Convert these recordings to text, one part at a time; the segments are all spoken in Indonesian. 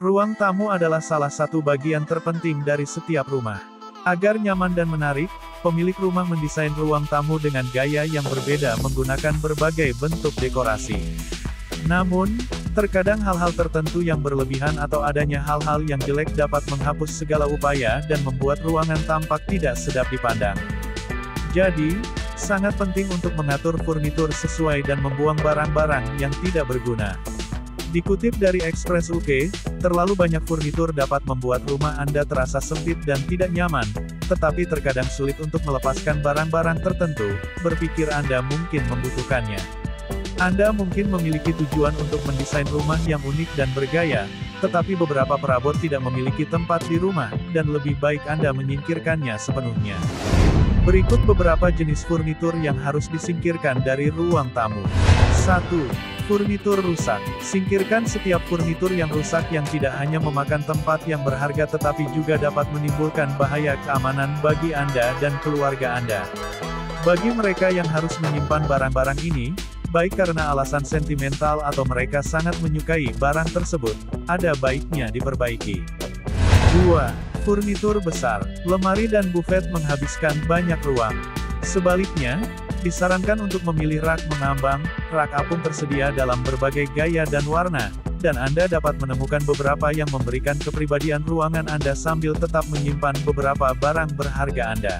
Ruang tamu adalah salah satu bagian terpenting dari setiap rumah. Agar nyaman dan menarik, pemilik rumah mendesain ruang tamu dengan gaya yang berbeda menggunakan berbagai bentuk dekorasi. Namun, terkadang hal-hal tertentu yang berlebihan atau adanya hal-hal yang jelek dapat menghapus segala upaya dan membuat ruangan tampak tidak sedap dipandang. Jadi, sangat penting untuk mengatur furnitur sesuai dan membuang barang-barang yang tidak berguna. Dikutip dari Express UK, terlalu banyak furnitur dapat membuat rumah Anda terasa sempit dan tidak nyaman, tetapi terkadang sulit untuk melepaskan barang-barang tertentu, berpikir Anda mungkin membutuhkannya. Anda mungkin memiliki tujuan untuk mendesain rumah yang unik dan bergaya, tetapi beberapa perabot tidak memiliki tempat di rumah, dan lebih baik Anda menyingkirkannya sepenuhnya. Berikut beberapa jenis furnitur yang harus disingkirkan dari ruang tamu. 1. Furnitur rusak. Singkirkan setiap furnitur yang rusak yang tidak hanya memakan tempat yang berharga tetapi juga dapat menimbulkan bahaya keamanan bagi Anda dan keluarga Anda. Bagi mereka yang harus menyimpan barang-barang ini, baik karena alasan sentimental atau mereka sangat menyukai barang tersebut, ada baiknya diperbaiki. 2. Furnitur besar. Lemari dan buffet menghabiskan banyak ruang. Sebaliknya, disarankan untuk memilih rak mengambang. Rak apung tersedia dalam berbagai gaya dan warna, dan Anda dapat menemukan beberapa yang memberikan kepribadian ruangan Anda sambil tetap menyimpan beberapa barang berharga Anda.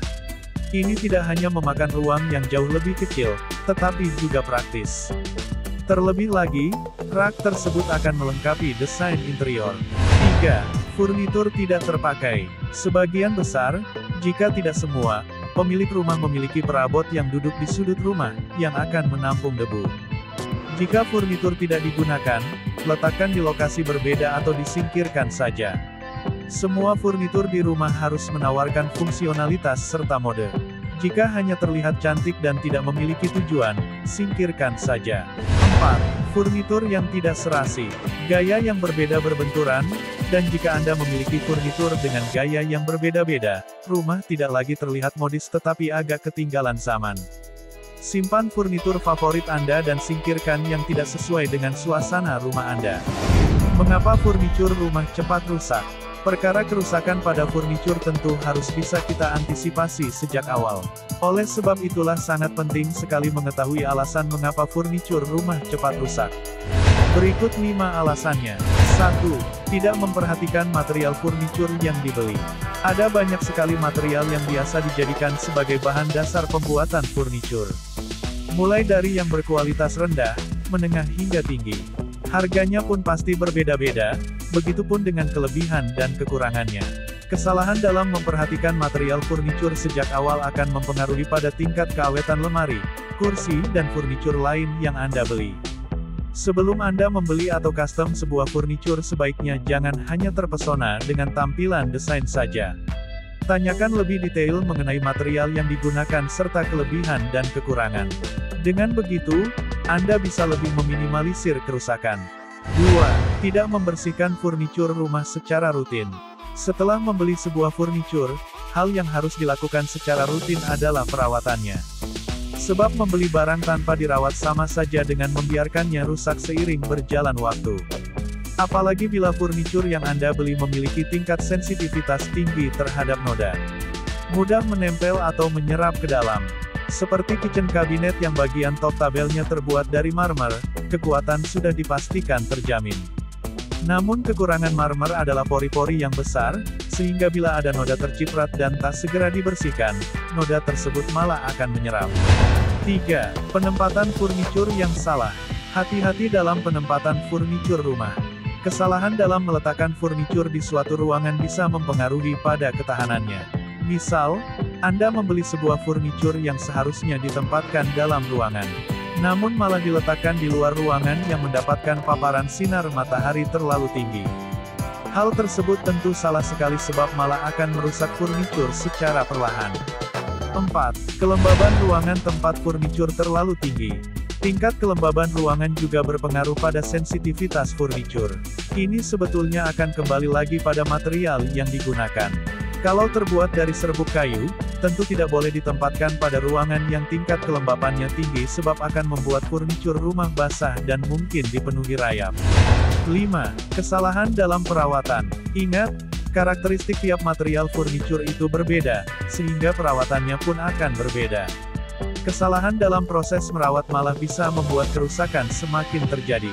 Ini tidak hanya memakan ruang yang jauh lebih kecil, tetapi juga praktis. Terlebih lagi, rak tersebut akan melengkapi desain interior. 3. Furnitur tidak terpakai. Sebagian besar, jika tidak semua, pemilik rumah memiliki perabot yang duduk di sudut rumah, yang akan menampung debu. Jika furnitur tidak digunakan, letakkan di lokasi berbeda atau disingkirkan saja. Semua furnitur di rumah harus menawarkan fungsionalitas serta mode. Jika hanya terlihat cantik dan tidak memiliki tujuan, singkirkan saja. 4. Furnitur yang tidak serasi. Gaya yang berbeda berbenturan, dan jika Anda memiliki furnitur dengan gaya yang berbeda-beda, rumah tidak lagi terlihat modis tetapi agak ketinggalan zaman. Simpan furnitur favorit Anda dan singkirkan yang tidak sesuai dengan suasana rumah Anda. Mengapa furnitur rumah cepat rusak? Perkara kerusakan pada furnitur tentu harus bisa kita antisipasi sejak awal. Oleh sebab itulah sangat penting sekali mengetahui alasan mengapa furnitur rumah cepat rusak. Berikut 5 alasannya. 1. Tidak memperhatikan material furnitur yang dibeli. Ada banyak sekali material yang biasa dijadikan sebagai bahan dasar pembuatan furnitur. Mulai dari yang berkualitas rendah, menengah hingga tinggi. Harganya pun pasti berbeda-beda, begitupun dengan kelebihan dan kekurangannya. Kesalahan dalam memperhatikan material furnitur sejak awal akan mempengaruhi pada tingkat keawetan lemari, kursi, dan furnitur lain yang Anda beli. Sebelum Anda membeli atau custom sebuah furnitur sebaiknya jangan hanya terpesona dengan tampilan desain saja. Tanyakan lebih detail mengenai material yang digunakan serta kelebihan dan kekurangan. Dengan begitu, Anda bisa lebih meminimalisir kerusakan. 2. Tidak membersihkan furnitur rumah secara rutin. Setelah membeli sebuah furnitur, hal yang harus dilakukan secara rutin adalah perawatannya. Sebab membeli barang tanpa dirawat sama saja dengan membiarkannya rusak seiring berjalan waktu. Apalagi bila furnitur yang Anda beli memiliki tingkat sensitivitas tinggi terhadap noda. Mudah menempel atau menyerap ke dalam. Seperti kitchen cabinet yang bagian top tabelnya terbuat dari marmer, kekuatan sudah dipastikan terjamin. Namun kekurangan marmer adalah pori-pori yang besar, sehingga bila ada noda terciprat dan tak segera dibersihkan, noda tersebut malah akan menyerap. 3. Penempatan furnitur yang salah. Hati-hati dalam penempatan furnitur rumah. Kesalahan dalam meletakkan furnitur di suatu ruangan bisa mempengaruhi pada ketahanannya. Misal, Anda membeli sebuah furnitur yang seharusnya ditempatkan dalam ruangan, namun malah diletakkan di luar ruangan yang mendapatkan paparan sinar matahari terlalu tinggi. Hal tersebut tentu salah sekali sebab malah akan merusak furnitur secara perlahan. 4. Kelembaban ruangan tempat furnitur terlalu tinggi. Tingkat kelembaban ruangan juga berpengaruh pada sensitivitas furnitur. Ini sebetulnya akan kembali lagi pada material yang digunakan. Kalau terbuat dari serbuk kayu, tentu tidak boleh ditempatkan pada ruangan yang tingkat kelembapannya tinggi sebab akan membuat furnitur rumah basah dan mungkin dipenuhi rayap. 5. Kesalahan dalam perawatan. Ingat, karakteristik tiap material furniture itu berbeda, sehingga perawatannya pun akan berbeda. Kesalahan dalam proses merawat malah bisa membuat kerusakan semakin terjadi.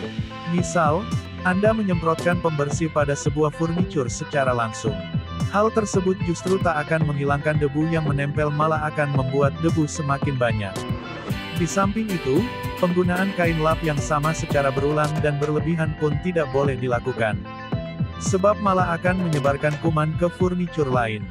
Misal, Anda menyemprotkan pembersih pada sebuah furniture secara langsung. Hal tersebut justru tak akan menghilangkan debu yang menempel, malah akan membuat debu semakin banyak. Di samping itu, penggunaan kain lap yang sama secara berulang dan berlebihan pun tidak boleh dilakukan. Sebab malah akan menyebarkan kuman ke furniture lain.